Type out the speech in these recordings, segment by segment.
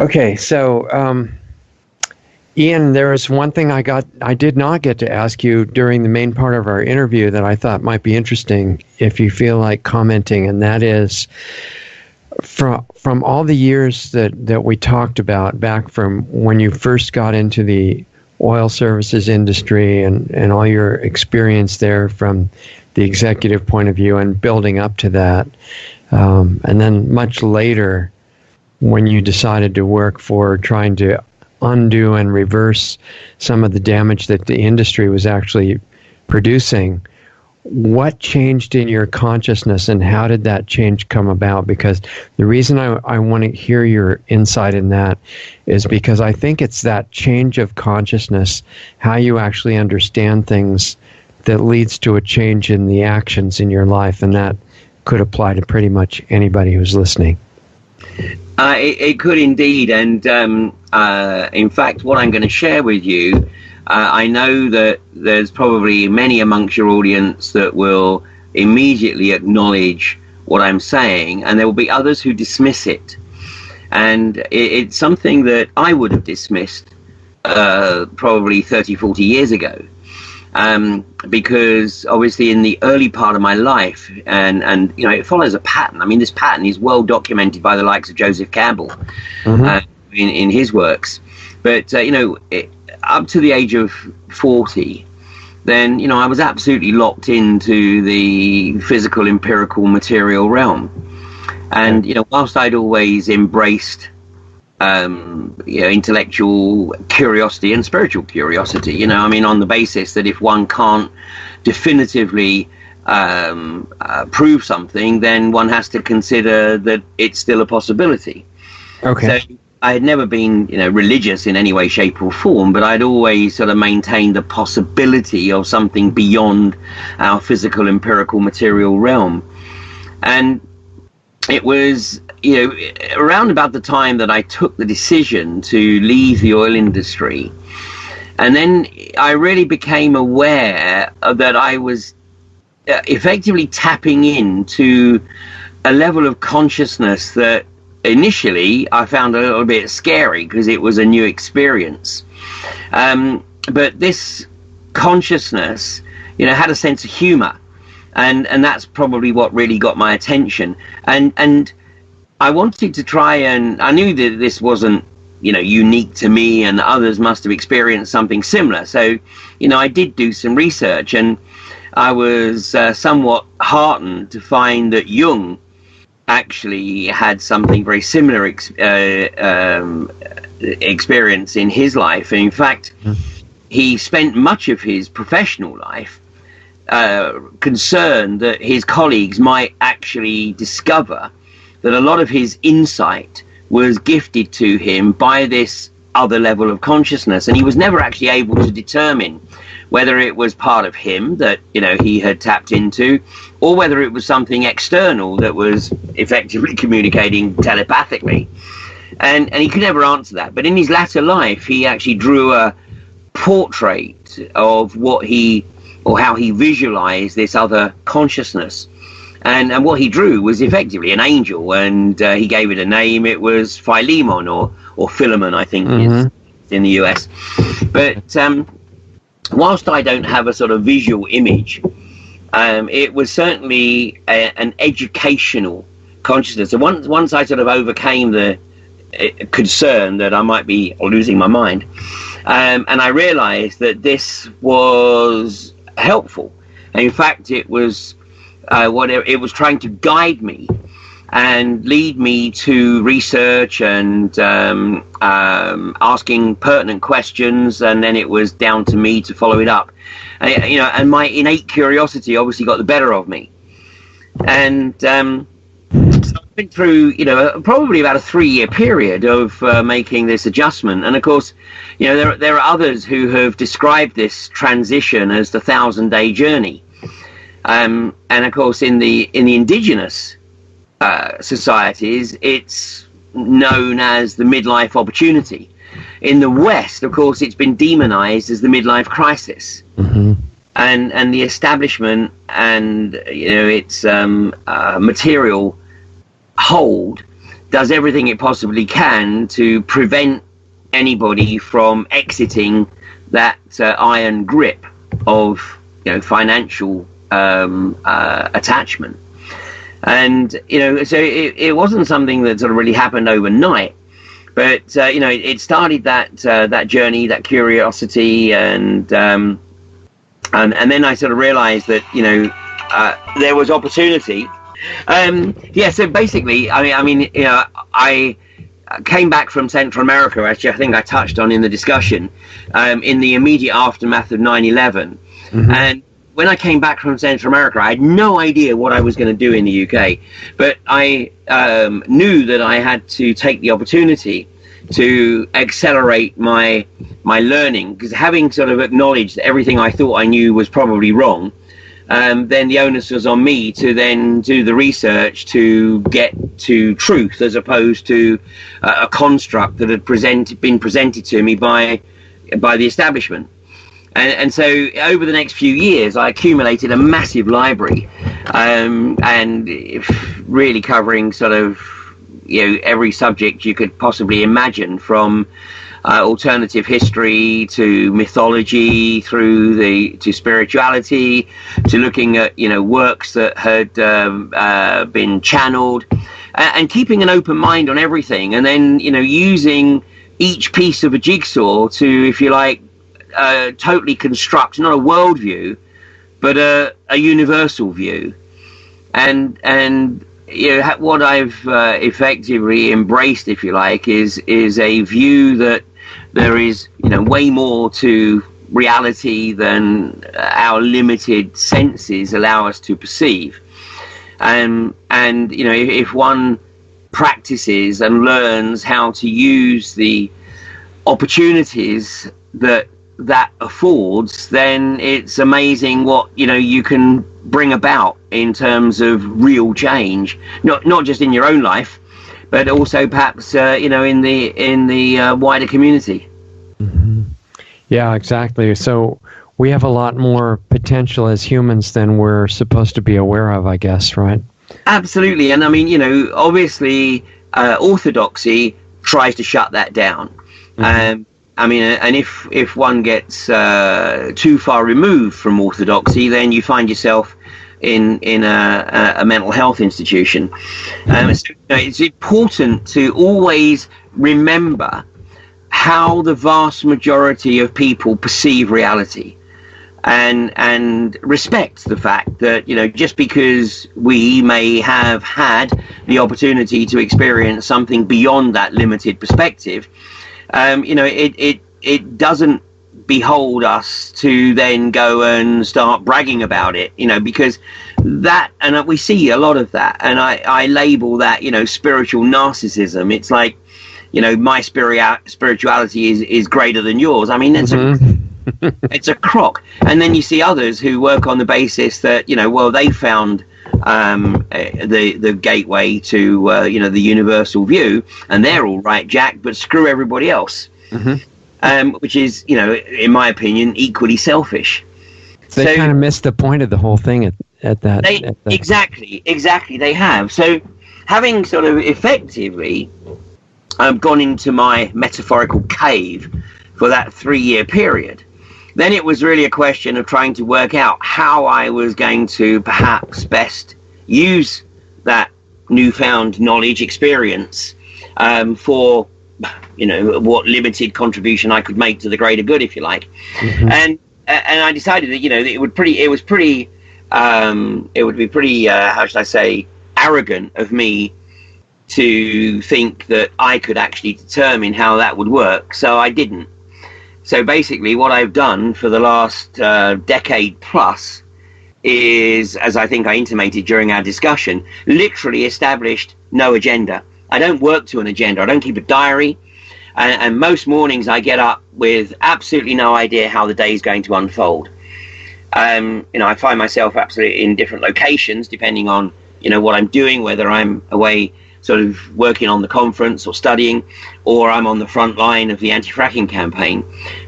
Okay, so Ian, there is one thing I did not get to ask you during the main part of our interview that I thought might be interesting if you feel like commenting, and that is from all the years that we talked about back from when you first got into the oil services industry and all your experience there from the executive point of view and building up to that. And then much later, when you decided to work for trying to undo and reverse some of the damage that the industry was actually producing, what changed in your consciousness and how did that change come about? Because the reason I want to hear your insight in that is because I think it's that change of consciousness, how you actually understand things, that leads to a change in the actions in your life, and that could apply to pretty much anybody who's listening. It could indeed, and in fact, what I'm going to share with you, I know that there's probably many amongst your audience that will immediately acknowledge what I'm saying, and there will be others who dismiss it. And it's something that I would have dismissed probably 30, 40 years ago. Because obviously in the early part of my life, and you know, it follows a pattern. I mean, this pattern is well documented by the likes of Joseph Campbell in his works. But you know, up to the age of 40, then you know, I was absolutely locked into the physical, empirical, material realm. And you know, whilst I'd always embraced you know, intellectual curiosity and spiritual curiosity, you know, I mean, on the basis that if one can't definitively prove something, then one has to consider that it's still a possibility. Okay. So I had never been, you know, religious in any way, shape or form, but I'd always sort of maintained the possibility of something beyond our physical, empirical, material realm. And it was, you know, around about the time that I took the decision to leave the oil industry, and then I really became aware that I was effectively tapping into a level of consciousness that initially I found a little bit scary because it was a new experience. But this consciousness, you know, had a sense of humor, and that's probably what really got my attention. And I wanted to try, and I knew that this wasn't, you know, unique to me, and others must have experienced something similar. So, you know, I did do some research, and I was somewhat heartened to find that Jung actually had something very similar experience in his life. And in fact, he spent much of his professional life concerned that his colleagues might actually discover that a lot of his insight was gifted to him by this other level of consciousness, and he was never actually able to determine whether it was part of him that, you know, he had tapped into, or whether it was something external that was effectively communicating telepathically, and he could never answer that. But in his latter life, he actually drew a portrait of what he, or how he visualized this other consciousness. And what he drew was effectively an angel, and he gave it a name. It was Philemon or Philemon, I think, is in the US. But whilst I don't have a sort of visual image, it was certainly an educational consciousness. So once I sort of overcame the concern that I might be losing my mind, and I realized that this was helpful. And in fact, it was it was trying to guide me and lead me to research and asking pertinent questions, and then it was down to me to follow it up. You know, and my innate curiosity obviously got the better of me. And so I've been through, you know, probably about a 3-year period of making this adjustment. And of course, you know, there are others who have described this transition as the 1,000-day journey. And of course, in the indigenous societies, it's known as the midlife opportunity. In the West, of course, it's been demonized as the midlife crisis. And the establishment and, you know, its material hold does everything it possibly can to prevent anybody from exiting that iron grip of financial attachment. And so it wasn't something that sort of really happened overnight, but it started that journey, that curiosity, and then I sort of realized that there was opportunity. So basically, I came back from Central America, actually. I think I touched on in the discussion, in the immediate aftermath of 9/11. And when I came back from Central America, I had no idea what I was going to do in the UK, but I knew that I had to take the opportunity to accelerate my learning, because having sort of acknowledged that everything I thought I knew was probably wrong, then the onus was on me to then do the research to get to truth, as opposed to a construct that had been presented to me by the establishment. And so over the next few years, I accumulated a massive library, and really covering sort of every subject you could possibly imagine, from alternative history to mythology, to spirituality, to looking at works that had been channeled, and keeping an open mind on everything, and then using each piece of a jigsaw to, if you like, totally construct not a worldview, but a universal view. And what I've effectively embraced, if you like, is a view that there is way more to reality than our limited senses allow us to perceive. And if one practices and learns how to use the opportunities that affords, then it's amazing what you can bring about in terms of real change, not just in your own life, but also perhaps in the wider community. Mm-hmm. Yeah, exactly. So we have a lot more potential as humans than we're supposed to be aware of, I guess, right? Absolutely. And I mean, obviously orthodoxy tries to shut that down. Mm-hmm. And if one gets too far removed from orthodoxy, then you find yourself in a mental health institution. So it's important to always remember how the vast majority of people perceive reality, and respect the fact that just because we may have had the opportunity to experience something beyond that limited perspective, it doesn't behold us to then go and start bragging about it, because that, and we see a lot of that, and I label that spiritual narcissism. It's like my spirituality is greater than yours. I mean, it's it's a crock. And then you see others who work on the basis that they found the gateway to the universal view, and they're all right, Jack, but screw everybody else. Which is, in my opinion, equally selfish. They kind of missed the point of the whole thing at that. Exactly, they have. So having sort of effectively gone into my metaphorical cave for that 3-year period, then it was really a question of trying to work out how I was going to perhaps best use that newfound knowledge, experience, for what limited contribution I could make to the greater good, if you like. And I decided that it would be pretty how should I say, arrogant of me to think that I could actually determine how that would work, so I didn't. So basically what I've done for the last decade plus is, as I think I intimated during our discussion, literally established no agenda. I don't work to an agenda. I don't keep a diary. And most mornings I get up with absolutely no idea how the day is going to unfold. I find myself absolutely in different locations depending on, what I'm doing, whether I'm away sort of working on the conference or studying, or I'm on the front line of the anti-fracking campaign.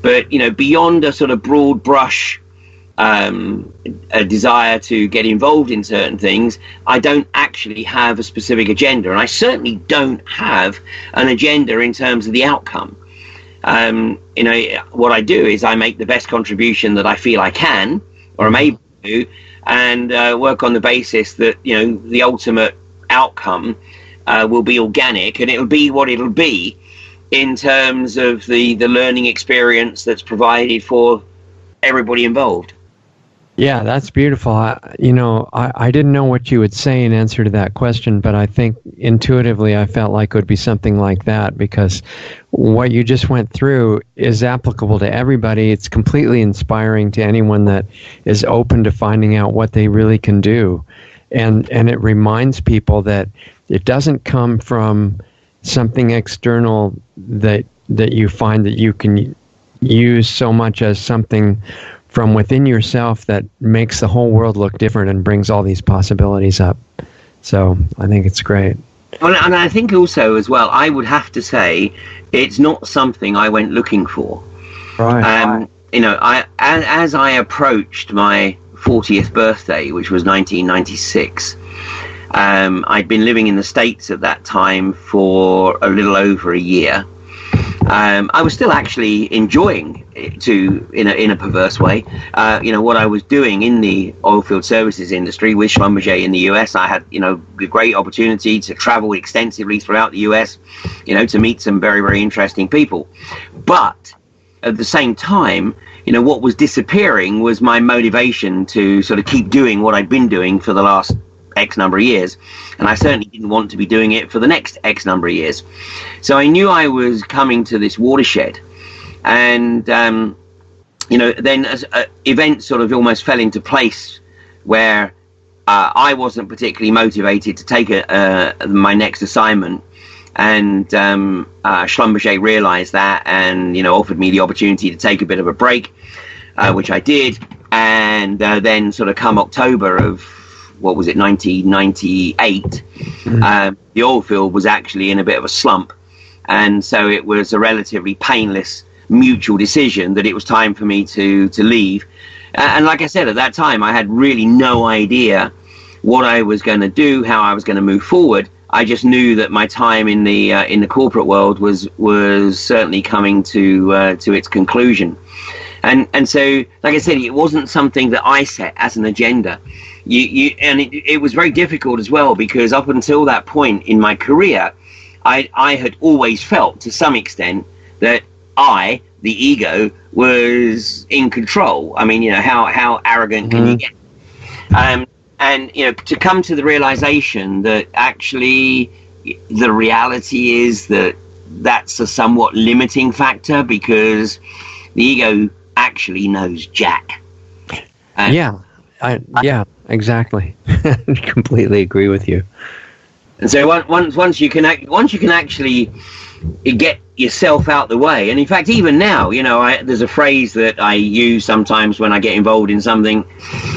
But, beyond a sort of broad brush a desire to get involved in certain things, I don't actually have a specific agenda, and I certainly don't have an agenda in terms of the outcome. What I do is I make the best contribution that I feel I can or am able to, and work on the basis that the ultimate outcome will be organic, and it'll be what it'll be in terms of the learning experience that's provided for everybody involved. Yeah, that's beautiful. I didn't know what you would say in answer to that question, but I think intuitively I felt like it would be something like that, because what you just went through is applicable to everybody. It's completely inspiring to anyone that is open to finding out what they really can do. And it reminds people that it doesn't come from something external that you find that you can use so much as something from within yourself that makes the whole world look different and brings all these possibilities up. So I think it's great. And I think also as well, I would have to say it's not something I went looking for. Right. As I approached my 40th birthday, which was 1996, I'd been living in the States at that time for a little over a year. I was still actually enjoying it in a perverse way. What I was doing in the oilfield services industry with Schlumberger in the US. I had, the great opportunity to travel extensively throughout the US, to meet some very, very interesting people. But at the same time, what was disappearing was my motivation to sort of keep doing what I'd been doing for the last X number of years, and I certainly didn't want to be doing it for the next X number of years. So I knew I was coming to this watershed, and then as events sort of almost fell into place where I wasn't particularly motivated to take my next assignment, and Schlumberger realized that and offered me the opportunity to take a bit of a break, which I did, and then sort of come October of 1998, the oil field was actually in a bit of a slump, and so it was a relatively painless mutual decision that it was time for me to leave. And like I said, at that time I had really no idea what I was going to do, how I was going to move forward. I just knew that my time in the corporate world was certainly coming to its conclusion. And so, like I said, it wasn't something that I set as an agenda. It was very difficult as well, because up until that point in my career, I had always felt to some extent that the ego, was in control. I mean, how arrogant can you get? And to come to the realization that actually the reality is that that's a somewhat limiting factor, because the ego actually knows jack. Yeah, exactly. Completely agree with you. And so once you can actually get yourself out the way, and in fact, even now, there's a phrase that I use sometimes when I get involved in something,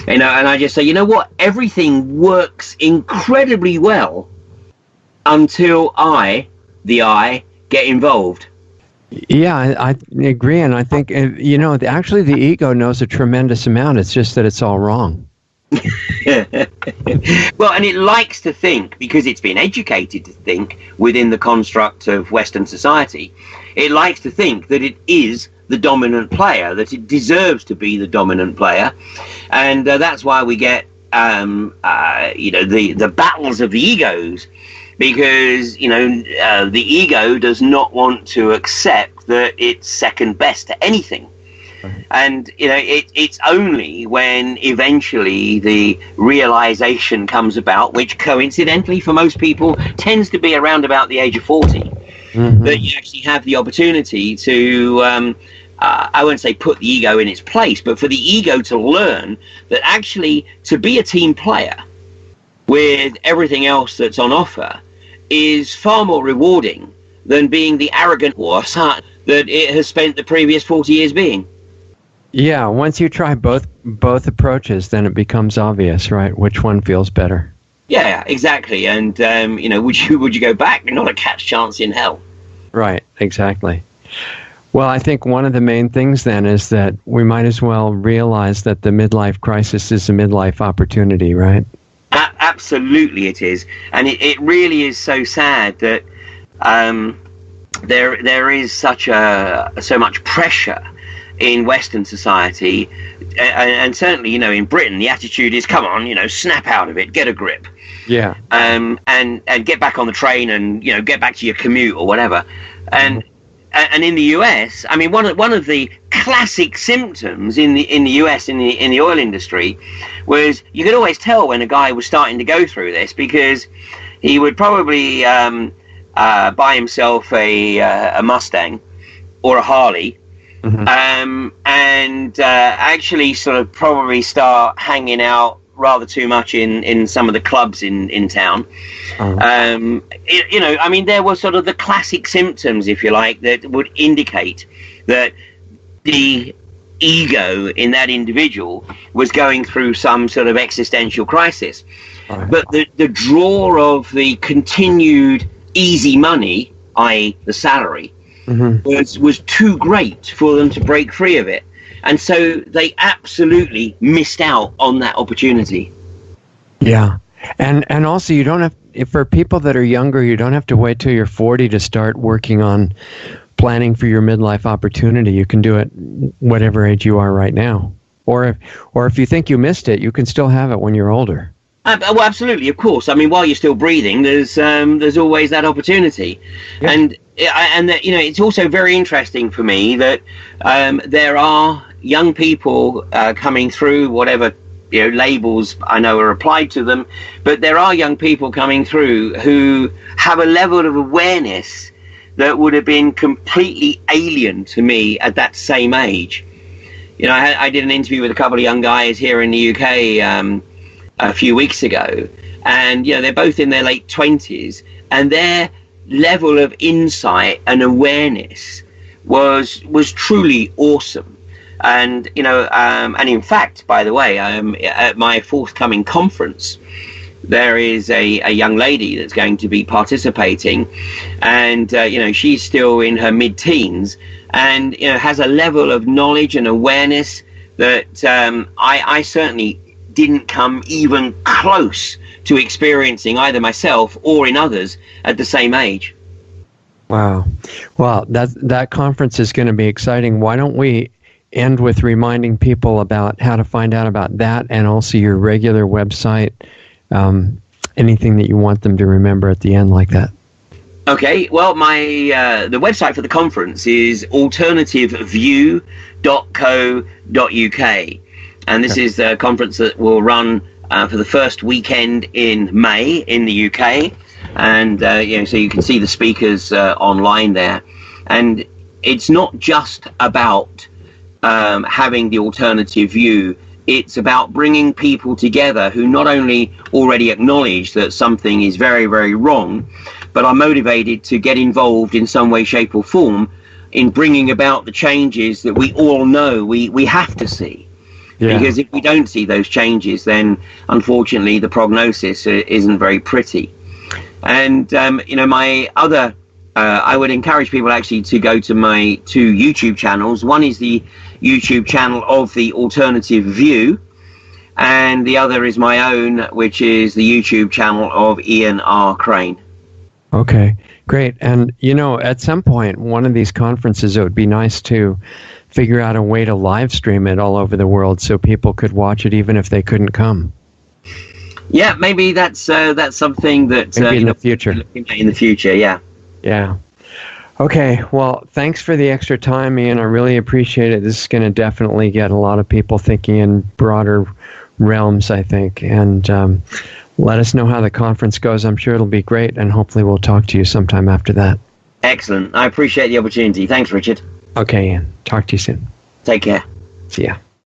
and I just say, everything works incredibly well until the I, get involved. Yeah, I agree, and I think actually the ego knows a tremendous amount. It's just that it's all wrong. Well, and it likes to think, because it's been educated to think within the construct of Western society, it likes to think that it is the dominant player, that it deserves to be the dominant player, and that's why we get the battles of the egos, because the ego does not want to accept that it's second best to anything. And it's only when eventually the realization comes about, which coincidentally for most people tends to be around about the age of 40, that you actually have the opportunity to I won't say put the ego in its place, but for the ego to learn that actually to be a team player with everything else that's on offer is far more rewarding than being the arrogant horse that it has spent the previous 40 years being. Yeah, once you try both approaches, then it becomes obvious, right, which one feels better. Yeah, exactly. And would you go back? Not a cat's chance in hell. Right, exactly. Well, I think one of the main things then is that we might as well realize that the midlife crisis is a midlife opportunity, right? Absolutely it is. And it really is so sad that there is so much pressure in Western society, and certainly, in Britain, the attitude is, come on, snap out of it, get a grip. Yeah. And get back on the train and, get back to your commute or whatever. And in the US, I mean, one of the classic symptoms in the US in the oil industry was you could always tell when a guy was starting to go through this, because he would probably buy himself a Mustang or a Harley. Mm-hmm. And actually sort of probably start hanging out rather too much in some of the clubs in town. Oh. I mean, there were sort of the classic symptoms, if you like, that would indicate that the ego in that individual was going through some sort of existential crisis. Right. But the draw of the continued easy money, i.e. the salary, mm-hmm. was too great for them to break free of it. And so they absolutely missed out on that opportunity. Yeah. And also, you don't have, for people that are younger, you don't have to wait till you're 40 to start working on planning for your midlife opportunity. You can do it whatever age you are right now. Or if you think you missed it, you can still have it when you're older. Well, absolutely, of course. I mean, while you're still breathing, there's always that opportunity. Yeah. And it's also very interesting for me that there are young people coming through, whatever labels I know are applied to them, but there are young people coming through who have a level of awareness that would have been completely alien to me at that same age. I did an interview with a couple of young guys here in the UK a few weeks ago, and they're both in their late 20s, and their level of insight and awareness was truly awesome. And and in fact, by the way, at my forthcoming conference, there is a young lady that's going to be participating, and she's still in her mid-teens, and has a level of knowledge and awareness that I certainly didn't come even close to experiencing either myself or in others at the same age. Wow. Well, that conference is going to be exciting. Why don't we end with reminding people about how to find out about that, and also your regular website, anything that you want them to remember at the end like that. Okay, well, the website for the conference is alternativeview.co.uk. And this is a conference that will run for the first weekend in May in the UK. And, so you can see the speakers online there. And it's not just about having the alternative view. It's about bringing people together who not only already acknowledge that something is very, very wrong, but are motivated to get involved in some way, shape or form in bringing about the changes that we all know we have to see. Yeah. Because if we don't see those changes, then unfortunately the prognosis isn't very pretty. And my other, I would encourage people actually to go to my two YouTube channels. One is the YouTube channel of the Alternative View, and the other is my own, which is the YouTube channel of Ian R. Crane. Okay, great. And at some point, one of these conferences, it would be nice to figure out a way to live stream it all over the world so people could watch it even if they couldn't come. Yeah, maybe that's something that maybe in the future. In the future, yeah. Yeah. Okay. Well, thanks for the extra time, Ian. I really appreciate it. This is going to definitely get a lot of people thinking in broader realms, I think. And let us know how the conference goes. I'm sure it'll be great, and hopefully we'll talk to you sometime after that. Excellent. I appreciate the opportunity. Thanks, Richard. Okay, Ian. Talk to you soon. Take care. See ya.